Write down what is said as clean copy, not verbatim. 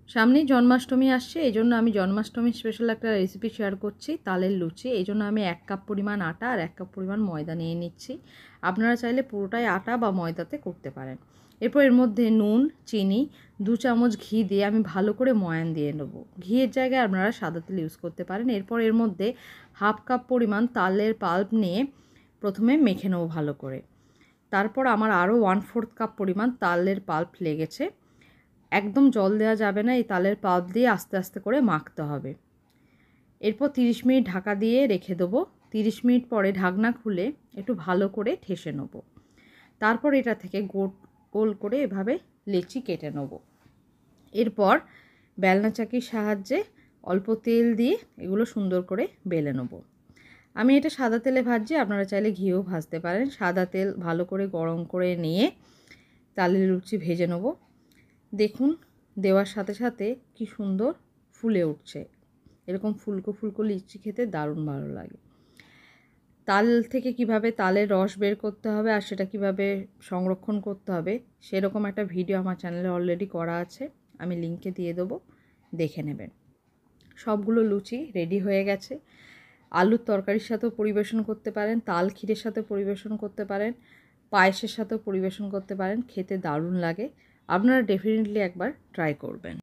সামনেই জন্মাষ্টমী আসছে, এই জন্য আমি জন্মাষ্টমী স্পেশাল একটা রেসিপি শেয়ার করছি, তালের লুচি। এই জন্য আমি 1 কাপ পরিমাণ আটা আর 1 কাপ পরিমাণ ময়দা নিয়ে নিচ্ছি। আপনারা চাইলে পুরোটাই আটা বা ময়দাতে করতে পারেন। এরপর এর মধ্যে নুন, চিনি, 2 চামচ ঘি দিয়ে আমি ভালো করে ময়ান দিয়ে নেবো। ঘিয়ের জায়গায় আপনারা সাদা তেল ইউজ করতে পারেন। এরপর এর মধ্যে 1/2 কাপ পরিমাণ তালের পাল্প নিয়ে প্রথমে মেখে নেবো ভালো করে। তারপর আমার আরও 1/4 কাপ পরিমাণ তালের পাল্প লেগেছে। একদম জল দেওয়া যাবে না, এই তালের পাল্প দিয়ে আস্তে আস্তে করে মাখতে হবে। এরপর 30 মিনিট ঢাকা দিয়ে রেখে দেবো। 30 মিনিট পরে ঢাকনা খুলে একটু ভালো করে ঠেসে নেবো। তারপর এটা থেকে গোল করে এভাবে লেচি কেটে নেব। এরপর বেলনা চাকির সাহায্যে অল্প তেল দিয়ে এগুলো সুন্দর করে বেলে নেব। আমি এটা সাদা তেলে ভাজছি, আপনারা চাইলে ঘিও ভাজতে পারেন। সাদা তেল ভালো করে গরম করে নিয়ে তালের লুচি ভেজে নেব। দেখুন দেওয়ার সাথে সাথে কি সুন্দর ফুলে উঠছে। এরকম ফুলকো ফুলকো লিচি খেতে দারুণ ভালো লাগে। তাল থেকে কিভাবে তালের রস বের করতে হবে আর সেটা কিভাবে সংরক্ষণ করতে হবে সেরকম একটা ভিডিও আমার চ্যানেলে অলরেডি করা আছে, আমি লিঙ্কে দিয়ে দেবো, দেখে নেবেন। সবগুলো লুচি রেডি হয়ে গেছে। আলুর তরকারির সাথেও পরিবেশন করতে পারেন, তাল ক্ষীরের সাথে পরিবেশন করতে পারেন, পায়েসের সাথেও পরিবেশন করতে পারেন। খেতে দারুণ লাগে। আপনারা ডেফিনেটলি একবার ট্রাই করবেন।